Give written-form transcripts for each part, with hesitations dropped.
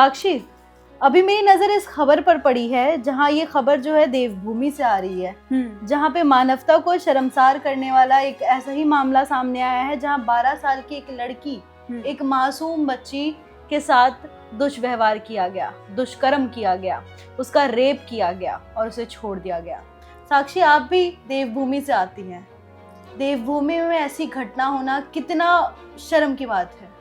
साक्षी, अभी मेरी नजर इस खबर पर पड़ी है जहां ये खबर जो है देवभूमि से आ रही है, जहां पे मानवता को शर्मसार करने वाला एक ऐसा ही मामला सामने आया है जहां 12 साल की एक लड़की, एक मासूम बच्ची के साथ दुष्व्यवहार किया गया, दुष्कर्म किया गया, उसका रेप किया गया और उसे छोड़ दिया गया। साक्षी, आप भी देवभूमि से आती हैं। देवभूमि में ऐसी घटना होना कितना शर्म की बात है।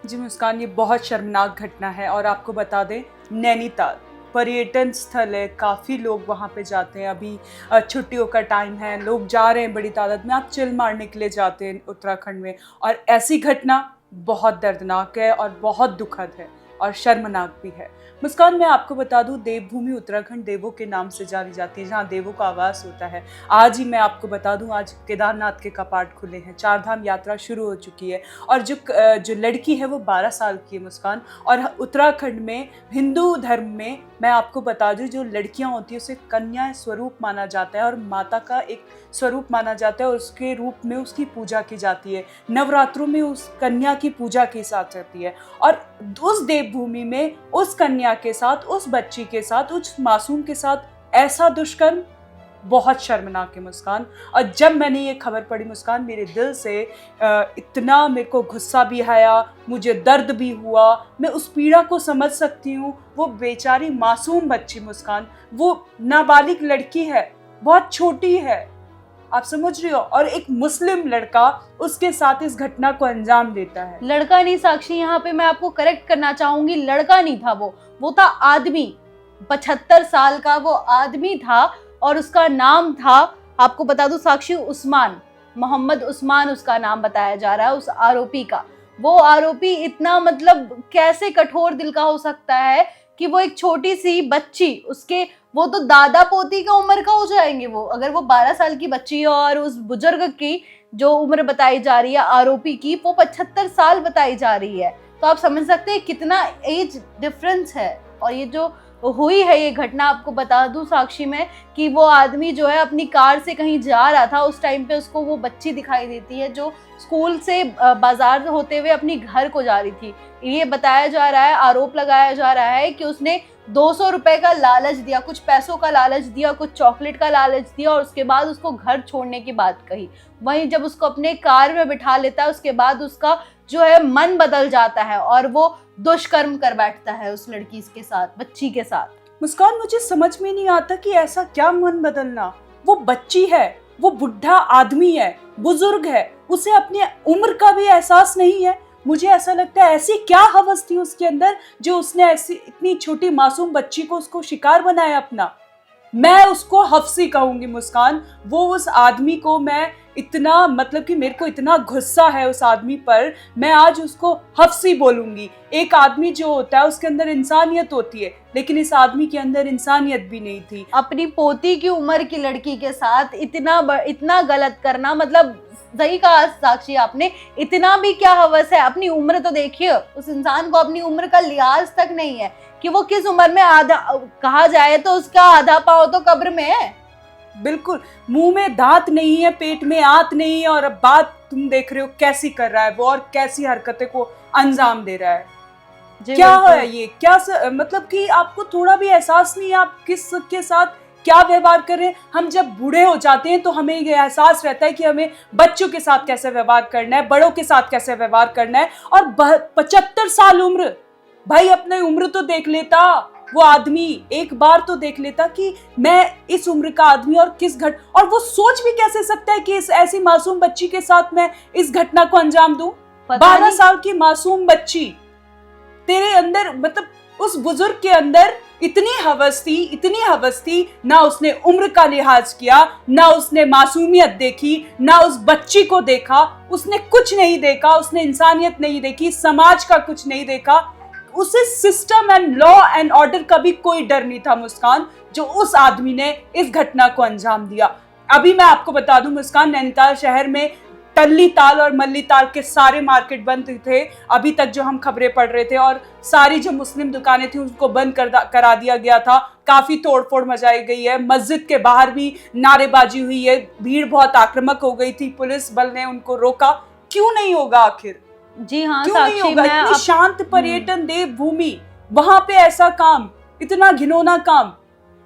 जी मुस्कान, ये बहुत शर्मनाक घटना है। और आपको बता दें, नैनीताल पर्यटन स्थल है, काफ़ी लोग वहाँ पे जाते हैं। अभी छुट्टियों का टाइम है, लोग जा रहे हैं बड़ी तादाद में। आप चिल मारने के लिए जाते हैं उत्तराखंड में, और ऐसी घटना बहुत दर्दनाक है और बहुत दुखद है और शर्मनाक भी है। मुस्कान, मैं आपको बता दूं, देवभूमि उत्तराखंड देवों के नाम से जानी जाती है, जहां देवों का आवास होता है। आज ही मैं आपको बता दूं, आज केदारनाथ के कपाट खुले हैं, 4 धाम यात्रा शुरू हो चुकी है। और जो लड़की है वो 12 साल की है मुस्कान। और उत्तराखंड में हिंदू धर्म में मैं आपको बता दूं, जो लड़कियां होती है उसे कन्या स्वरूप माना जाता है और माता का एक स्वरूप माना जाता है, और उसके रूप में उसकी पूजा की जाती है। नवरात्रों में उस कन्या की पूजा की जाती है, और उस देवभूमि में उस कन्या के साथ, उस बच्ची के साथ, उस मासूम के साथ ऐसा दुष्कर्म बहुत शर्मनाक है मुस्कान। और जब मैंने ये खबर पढ़ी मुस्कान, मेरे दिल से इतना मेरे को गुस्सा भी आया, मुझे दर्द भी हुआ। मैं उस पीड़ा को समझ सकती हूँ। वो बेचारी मासूम बच्ची मुस्कान, वो नाबालिग लड़की है, बहुत छोटी है, आप समझ रही हो, और एक मुस्लिम लड़का उसके साथ इस घटना को अंजाम देता है। लड़का नहीं साक्षी, यहाँ पे मैं आपको करेक्ट करना चाहूंगी, लड़का नहीं था वो था आदमी। 75 साल का वो आदमी था, और उसका नाम था, आपको बता दूं साक्षी, उस्मान, मोहम्मद उस्मान उसका नाम बताया जा रहा है उस आरोपी का। वो आरोपी इतना, मतलब कैसे कठोर दिल का हो सकता है कि वो एक छोटी सी बच्ची, उसके वो तो दादा पोती का उम्र का हो जाएंगे वो, अगर वो 12 साल की बच्ची है, और उस बुजुर्ग की जो उम्र बताई जा रही है आरोपी की, वो 75 साल बताई जा रही है। तो आप समझ सकते हैं कितना एज डिफरेंस है। और ये जो हुई है ये घटना, आपको बता दूं साक्षी में, कि वो आदमी जो है अपनी कार से कहीं जा रहा था, उस टाइम पे उसको वो बच्ची दिखाई देती है जो स्कूल से बाजार होते हुए अपनी घर को जा रही थी। ये बताया जा रहा है, आरोप लगाया जा रहा है कि उसने 200 रुपए का लालच दिया, कुछ पैसों का लालच दिया, कुछ चॉकलेट का लालच दिया, और उसके बाद उसको घर छोड़ने की बात कही। वहीं जब उसको अपने कार में बिठा लेता है, उसके बाद उसका जो है मन बदल जाता है और वो दुष्कर्म कर बैठता है उस लड़की के साथ, बच्ची के साथ। मुस्कान, मुझे समझ में नहीं आता कि ऐसा क्या मन बदलना। वो बच्ची है, वो बुढ़ा आदमी है, बुजुर्ग है, उसे अपनी उम्र का भी एहसास नहीं है। मुझे ऐसा लगता है ऐसी क्या हवस थी उसके अंदर जो उसने ऐसी इतनी छोटी मासूम बच्ची को उसको शिकार बनाया अपना। मैं उसको हफ्सी कहूंगी मुस्कान। वो उस आदमी को मैं इतना, मतलब कि मेरे को इतना गुस्सा है उस आदमी पर, मैं आज उसको हफ्सी बोलूंगी। एक आदमी जो होता है उसके अंदर इंसानियत होती है, लेकिन इस आदमी के अंदर इंसानियत भी नहीं थी। अपनी पोती की उम्र की लड़की के साथ इतना गलत करना, मतलब सही कहा साक्षी आपने, इतना भी क्या हवस है। अपनी उम्र तो देखिए, उस इंसान को अपनी उम्र का लिहाज तक नहीं है कि वो किस उम्र में, आधा कहा जाए तो उसका आधा पांव तो कब्र में है। बिल्कुल, मुंह में दांत नहीं है, पेट में आंत नहीं है, और अब बात तुम देख रहे हो कैसी कर रहा है वो, और कैसी हरकतें को अंजाम दे रहा है। क्या है ये, क्या मतलब कि आपको थोड़ा भी एहसास नहीं है आप किस के साथ क्या व्यवहार कर रहे हैं। हम जब बूढ़े हो जाते हैं तो हमें ये एहसास रहता है कि हमें बच्चों के साथ कैसे व्यवहार करना है, बड़ों के साथ कैसे व्यवहार करना है। और 75 साल उम्र, भाई अपनी उम्र तो देख लेता वो आदमी, एक बार तो देख लेता कि मैं इस उम्र का आदमी और और वो सोच भी कैसे सकता है कि इस ऐसी मासूम बच्ची के साथ मैं इस घटना को अंजाम दूं। 12 साल की मासूम बच्ची, तेरे अंदर, मतलब उस बुजुर्ग के अंदर इतनी हवस थी, ना उसने उम्र का लिहाज किया, ना उसने मासूमियत देखी, ना उस बच्ची को देखा, उसने कुछ नहीं देखा, उसने इंसानियत नहीं देखी, समाज का कुछ नहीं देखा। उसे system and law and order का भी कोई डर नहीं था मुस्कान, जो उस आदमी ने इस घटना को अंजाम दिया। अभी मैं आपको बता दूं मुस्कान, नैनीताल शहर में टल्ली ताल और मल्ली ताल के सारे मार्केट बंद थे अभी तक जो हम खबरें पढ़ रहे थे, और सारी जो मुस्लिम दुकानें थी उनको बंद करा दिया गया था। काफी तोड़फोड़ मचाई गई है, मस्जिद के बाहर भी नारेबाजी हुई है, भीड़ बहुत आक्रामक हो गई थी, पुलिस बल ने उनको रोका। क्यों नहीं होगा आखिर? जी हाँ क्यों नहीं होगा? इतनी शांत पर्यटन देवभूमि, वहां पे ऐसा काम, इतना घिनौना काम,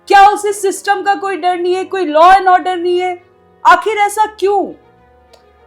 क्या उसे सिस्टम का कोई डर नहीं है, कोई लॉ एंड ऑर्डर नहीं है? आखिर ऐसा क्यों?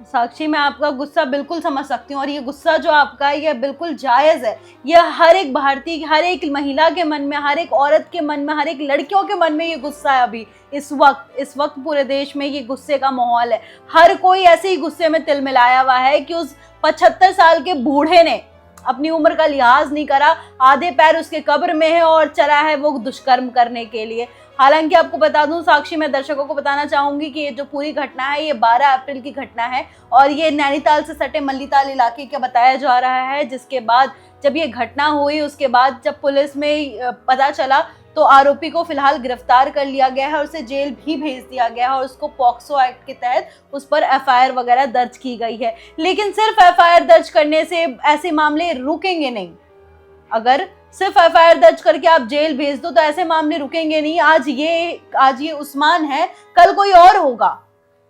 साक्षी, मैं आपका गुस्सा बिल्कुल समझ सकती हूँ और ये गुस्सा जो आपका है ये बिल्कुल जायज़ है। ये हर एक भारतीय, हर एक महिला के मन में, हर एक औरत के मन में, हर एक लड़कियों के मन में ये गुस्सा है। अभी इस वक्त पूरे देश में ये गुस्से का माहौल है। हर कोई ऐसे ही गुस्से में तिलमिलाया हुआ है कि उस 75 साल के बूढ़े ने अपनी उम्र का लिहाज नहीं करा, आधे पैर उसके कब्र में है और चला है वो दुष्कर्म करने के लिए। हालांकि आपको बता दूं साक्षी, मैं दर्शकों को बताना चाहूंगी कि ये जो पूरी घटना है ये 12 अप्रैल की घटना है और ये नैनीताल से सटे मल्लीताल इलाके का बताया जा रहा है। जिसके बाद जब ये घटना हुई, उसके बाद जब पुलिस में पता चला तो आरोपी को फिलहाल गिरफ्तार कर लिया गया है और उसे जेल भी भेज दिया गया है और उसको पॉक्सो एक्ट के तहत उस पर एफआईआर वगैरह दर्ज की गई है। लेकिन सिर्फ एफआईआर दर्ज करने से ऐसे मामले रुकेंगे नहीं। अगर सिर्फ एफआईआर दर्ज करके आप जेल भेज दो तो ऐसे मामले रुकेंगे नहीं। आज ये उस्मान है, कल कोई और होगा।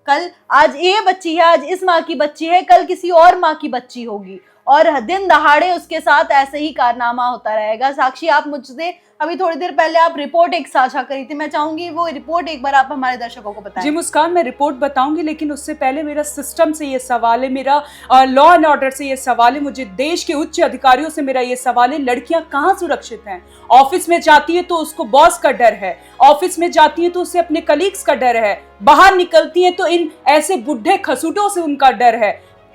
आज ये बच्ची है, आज इस माँ की बच्ची है, कल किसी और माँ की बच्ची होगी और दिन दहाड़े उसके साथ ऐसे ही कारनामा होता रहेगा। साक्षी, आप मुझसे अभी थोड़ी देर पहले आप रिपोर्ट एक साझा करी थी, मैं चाहूंगी वो रिपोर्ट एक बार आप हमारे दर्शकों को बताएं। जी मुस्कान, मैं रिपोर्ट बताऊंगी, लेकिन उससे पहले मेरा सिस्टम से ये सवाल है, मेरा लॉ एंड ऑर्डर से ये सवाल है, मुझे देश के उच्च अधिकारियों से मेरा ये सवाल है, लड़कियां कहाँ सुरक्षित हैं? ऑफिस में जाती है तो उसको बॉस का डर है, ऑफिस में जाती है तो उसे अपने कलीग्स का डर है, बाहर निकलती है तो इन ऐसे बुढ़े खसूटों से उनका डर है।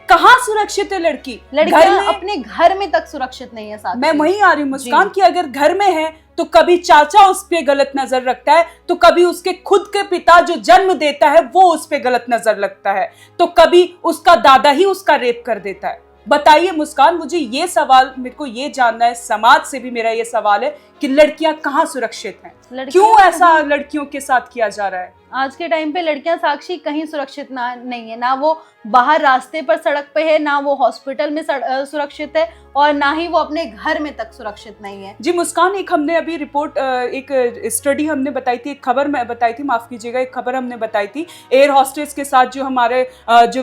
कहाँ सुरक्षित है लड़कियां अपने घर में तक सुरक्षित नहीं है। साथ मैं वहीं आ रही हूँ मुस्कान कि अगर घर में है तो कभी चाचा उस पे गलत नजर रखता है, तो कभी उसके खुद के पिता जो जन्म देता है वो उस पे गलत नजर लगता है, तो कभी उसका दादा ही उसका रेप कर देता है। बताइए मुस्कान, मुझे ये सवाल, मेरे को ये जानना है, समाज से भी मेरा ये सवाल है कि लड़कियां कहाँ सुरक्षित हैं? क्यों ऐसा लड़कियों के साथ किया जा रहा है? आज के टाइम पे लड़कियां साक्षी कहीं सुरक्षित नहीं है। ना वो बाहर रास्ते पर सड़क पे है, ना वो हॉस्पिटल में सुरक्षित है और ना ही वो अपने घर में तक सुरक्षित नहीं है। जी मुस्कान, एक हमने अभी रिपोर्ट, एक स्टडी हमने बताई थी, एक खबर मैं बताई थी, माफ कीजिएगा, एक खबर हमने बताई थी एयर हॉस्टेस के साथ, जो हमारे जो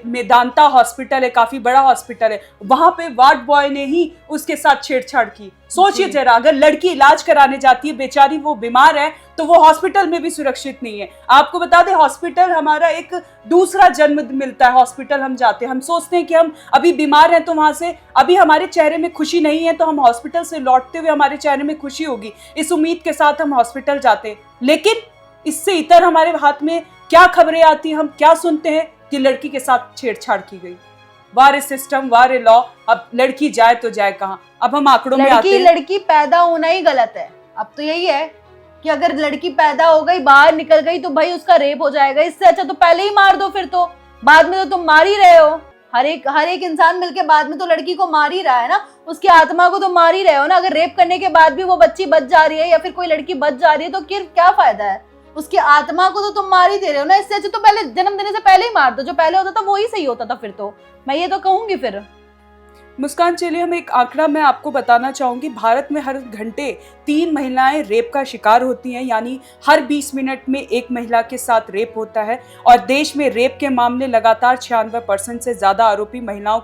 मेदांता हॉस्पिटल है, काफी बड़ा हॉस्पिटल है, वहां पे वार्ड बॉय ने ही उसके साथ छेड़छाड़ की। सोचिए जरा, अगर लड़की इलाज कराने जाती है, बेचारी वो बीमार है, तो वो हॉस्पिटल में भी सुरक्षित नहीं है। आपको बता दें, हॉस्पिटल हमारा एक दूसरा जन्म मिलता है। हॉस्पिटल हम जाते हैं, हम सोचते हैं कि हम अभी बीमार हैं तो वहां से अभी हमारे चेहरे में खुशी नहीं है, तो हम हॉस्पिटल से लौटते हुए हमारे चेहरे में खुशी होगी, इस उम्मीद के साथ हम हॉस्पिटल जाते हैं। लेकिन इससे इतर हमारे हाथ में क्या खबरें आती हैं, हम क्या सुनते हैं कि लड़की के साथ छेड़छाड़ की गई। वारे सिस्टम, वारे लॉ, अब लड़की जाए तो जाए कहाँ? अब हम आंकड़ों में आते हैं। लड़की पैदा होना ही गलत है। अब तो यही है कि अगर लड़की पैदा हो गई, बाहर निकल गई तो भाई उसका रेप हो जाएगा। इससे अच्छा तो पहले ही मार दो, फिर तो बाद में तो तुम मार ही रहे हो। हर एक इंसान मिलके बाद में तो लड़की को मार ही रहा है ना, उसकी आत्मा को तो मार ही रहे हो ना। अगर रेप करने के बाद भी वो बच्ची बच जा रही है या फिर कोई लड़की बच जा रही है तो क्या फायदा है? उसकी आत्मा को तो तुम मार ही दे रहे हो ना। इससे अच्छा तो पहले जन्म देने से पहले ही मार दो, जो पहले होता था वो ही सही होता था। फिर तो मैं ये तो कहूंगी। फिर मुस्कान, चलिए हम एक आंकड़ा मैं आपको बताना चाहूंगी। भारत में हर घंटे 3 महिलाएं रेप का शिकार होती हैं, यानी हर 20 मिनट में एक महिला के साथ रेप होता है। और देश में रेप के मामले लगातार 96% से ज़्यादा आरोपी महिलाओं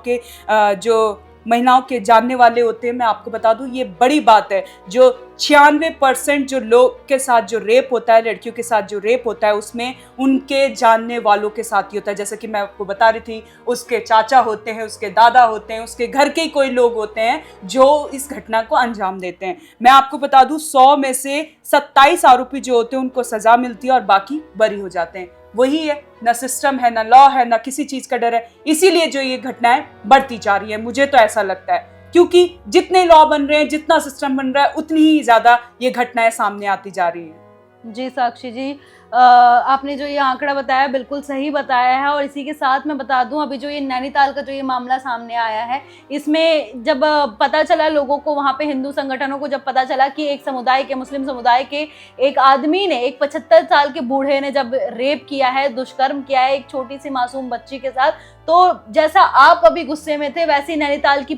के जानने वाले होते हैं। मैं आपको बता दूं, ये बड़ी बात है, जो 96% जो लोग के साथ जो रेप होता है, लड़कियों के साथ जो रेप होता है, उसमें उनके जानने वालों के साथ ही होता है। जैसे कि मैं आपको बता रही थी, उसके चाचा होते हैं, उसके दादा होते हैं, उसके घर के ही कोई लोग होते हैं जो इस घटना को अंजाम देते हैं। मैं आपको बता दूं, 100 में से 27 आरोपी जो होते हैं उनको सजा मिलती है और बाकी बरी हो जाते हैं। वही है, ना सिस्टम है, ना लॉ है, ना किसी चीज का डर है। इसीलिए जो ये घटनाएं बढ़ती जा रही है, मुझे तो ऐसा लगता है, क्योंकि जितने लॉ बन रहे हैं, जितना सिस्टम बन रहा है, उतनी ही ज्यादा ये घटनाएं सामने आती जा रही है। जी साक्षी जी, आपने जो ये आंकड़ा बताया बिल्कुल सही बताया है। और इसी के साथ मैं बता दूं, अभी जो ये नैनीताल का जो ये मामला सामने आया है, इसमें जब पता चला लोगों को, वहाँ पे हिंदू संगठनों को जब पता चला कि एक समुदाय के, मुस्लिम समुदाय के एक आदमी ने, एक 75 साल के बूढ़े ने जब रेप किया है, दुष्कर्म किया है एक छोटी सी मासूम बच्ची के साथ, तो जैसा आप अभी गुस्से में थे, वैसे नैनीताल की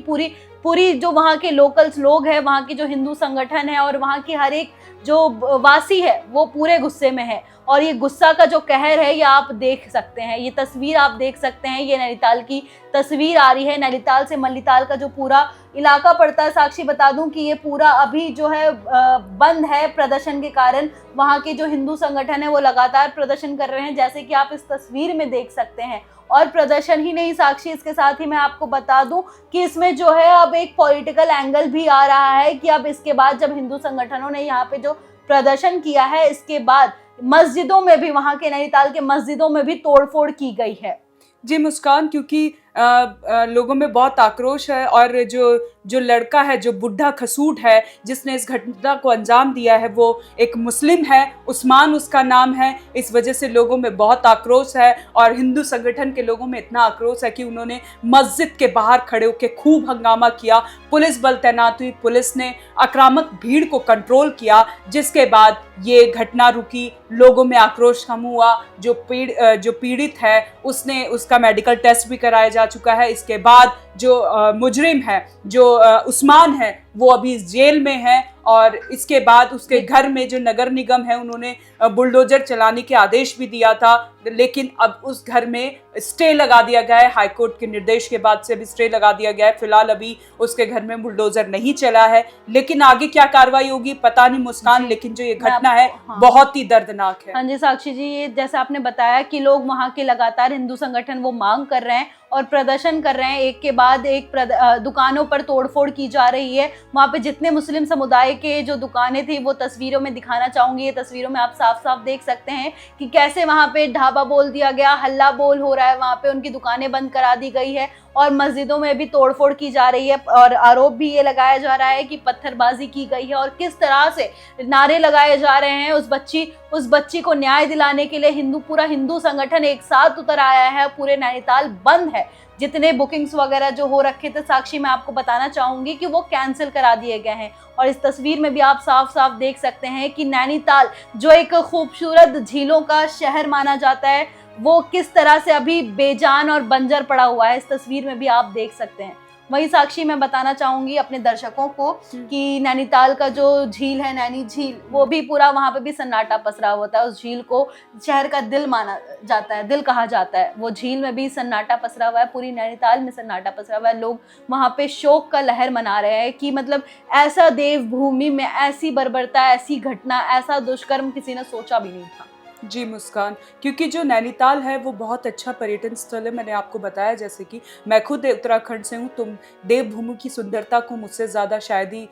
पूरी जो वहाँ के लोकल्स लोग हैं, वहाँ की जो हिंदू संगठन है और वहाँ की हर एक जो वासी है, वो पूरे गुस्से में है। और ये गुस्सा का जो कहर है, ये आप देख सकते हैं, ये तस्वीर आप देख सकते हैं। ये नैनीताल की तस्वीर आ रही है, नैनीताल से मल्लीताल का जो पूरा इलाका पड़ता है। साक्षी बता दूं कि ये पूरा अभी जो है बंद है प्रदर्शन के कारण। वहाँ के जो हिंदू संगठन है वो लगातार प्रदर्शन कर रहे हैं, जैसे कि आप इस तस्वीर में देख सकते हैं। और प्रदर्शन ही नहीं साक्षी, इसके साथ ही मैं आपको बता दूं कि इसमें जो है अब एक पॉलिटिकल एंगल भी आ रहा है कि अब इसके बाद जब हिंदू संगठनों ने यहाँ पे जो प्रदर्शन किया है, इसके बाद मस्जिदों में भी, वहाँ के नैनीताल के मस्जिदों में भी तोड़फोड़ की गई है। जी मुस्कान, क्योंकि लोगों में बहुत आक्रोश है और जो लड़का है, जो बुढ़ा खसूट है जिसने इस घटना को अंजाम दिया है, वो एक मुस्लिम है, उस्मान उसका नाम है। इस वजह से लोगों में बहुत आक्रोश है और हिंदू संगठन के लोगों में इतना आक्रोश है कि उन्होंने मस्जिद के बाहर खड़े होकर खूब हंगामा किया। पुलिस बल तैनात हुई, पुलिस ने आक्रामक भीड़ को कंट्रोल किया, जिसके बाद ये घटना रुकी, लोगों में आक्रोश कम हुआ। जो पीड़ित है उसका मेडिकल टेस्ट भी कराया जा चुका है। इसके बाद जो मुजरिम है, जो उस्मान है, वो अभी जेल में है और इसके बाद उसके घर में जो नगर निगम है उन्होंने बुलडोजर चलाने के आदेश भी दिया था, लेकिन अब उस घर में स्टे लगा दिया गया है। हाईकोर्ट के निर्देश के बाद से भी स्टे लगा दिया गया है। फिलहाल अभी उसके घर में बुलडोजर नहीं चला है, लेकिन आगे क्या कार्रवाई होगी पता नहीं मुस्कान, लेकिन जो ये घटना है बहुत ही दर्दनाक है। हाँ जी साक्षी जी, ये जैसे आपने बताया कि लोग वहाँ के लगातार हिंदू संगठन वो मांग कर रहे हैं और प्रदर्शन कर रहे हैं, एक के बाद एक दुकानों पर तोड़फोड़ की जा रही है। वहाँ पे जितने मुस्लिम समुदाय के जो दुकानें थी वो तस्वीरों में दिखाना चाहूंगी। ये तस्वीरों में आप साफ साफ देख सकते हैं कि कैसे वहाँ पे ढाबा बोल दिया गया, हल्ला बोल हो रहा है, वहाँ पे उनकी दुकानें बंद करा दी गई है और मस्जिदों में भी तोड़फोड़ की जा रही है। और आरोप भी ये लगाया जा रहा है कि पत्थरबाजी की गई है और किस तरह से नारे लगाए जा रहे हैं। उस बच्ची को न्याय दिलाने के लिए पूरा हिंदू संगठन एक साथ उतर आया है। पूरे नैनीताल बंद है। जितने बुकिंग्स वगैरह जो हो रखे थे साक्षी, मैं आपको बताना चाहूंगी कि वो कैंसिल करा दिए गए हैं। और इस तस्वीर में भी आप साफ साफ देख सकते हैं कि नैनीताल जो एक खूबसूरत झीलों का शहर माना जाता है, वो किस तरह से अभी बेजान और बंजर पड़ा हुआ है। इस तस्वीर में भी आप देख सकते हैं। वही साक्षी मैं बताना चाहूंगी अपने दर्शकों को कि नैनीताल का जो झील है, नैनी झील, वो भी पूरा, वहाँ पे भी सन्नाटा पसरा होता है। उस झील को शहर का दिल माना जाता है, दिल कहा जाता है। वो झील में भी सन्नाटा पसरा हुआ है, पूरी नैनीताल में सन्नाटा पसरा हुआ है। लोग वहाँ पे शोक का लहर मना रहे हैं कि मतलब ऐसा देवभूमि में ऐसी बर्बरता, ऐसी घटना, ऐसा दुष्कर्म किसी ने सोचा भी नहीं था। जी मुस्कान, क्योंकि जो नैनीताल है वो बहुत अच्छा पर्यटन स्थल है। मैंने आपको बताया, जैसे कि मैं खुद उत्तराखंड से हूँ, तो देवभूमि की सुंदरता को मुझसे ज़्यादा शायद ही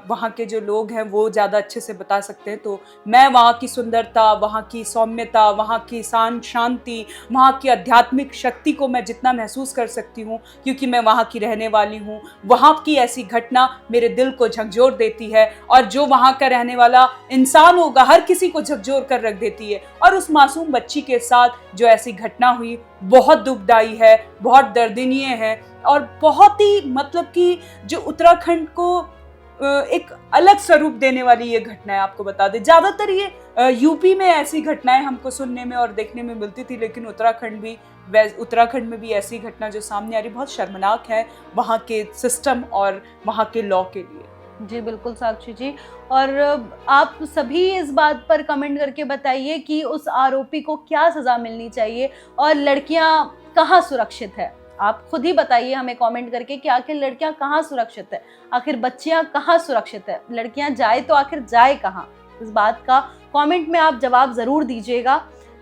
वहाँ के जो लोग हैं वो ज़्यादा अच्छे से बता सकते हैं। तो मैं वहाँ की सुंदरता, वहाँ की सौम्यता, वहाँ की शांति, वहाँ की आध्यात्मिक शक्ति को मैं जितना महसूस कर सकती हूँ, क्योंकि मैं वहाँ की रहने वाली हूँ, वहाँ की ऐसी घटना मेरे दिल को झकझोर देती है और जो वहाँ का रहने वाला इंसान होगा हर किसी को झकझोर कर रख देती है। और उस मासूम बच्ची के साथ जो ऐसी घटना हुई बहुत दुखदाई है, बहुत दर्दनीय है और बहुत ही मतलब कि जो उत्तराखंड को एक अलग स्वरूप देने वाली ये घटना है। आपको बता दें, ज्यादातर ये यूपी में ऐसी घटनाएं हमको सुनने में और देखने में मिलती थी, लेकिन उत्तराखंड में भी ऐसी घटना जो सामने आ रही बहुत शर्मनाक है वहाँ के सिस्टम और वहाँ के लॉ के लिए। जी बिल्कुल साक्षी जी, और आप सभी इस बात पर कमेंट करके बताइए कि उस आरोपी को क्या सज़ा मिलनी चाहिए और लड़कियां कहाँ सुरक्षित है। आप खुद ही बताइए हमें कमेंट करके कि आखिर लड़कियां कहाँ सुरक्षित है, आखिर बच्चियां कहाँ सुरक्षित है, लड़कियां जाए तो आखिर जाए कहाँ। इस बात का कमेंट में आप जवाब ज़रूर दीजिएगा,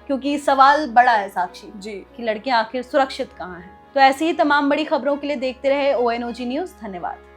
क्योंकि सवाल बड़ा है साक्षी जी कि लड़कियां आखिर सुरक्षित कहाँ हैं। तो ऐसी ही तमाम बड़ी खबरों के लिए देखते रहे ONOG न्यूज़। धन्यवाद।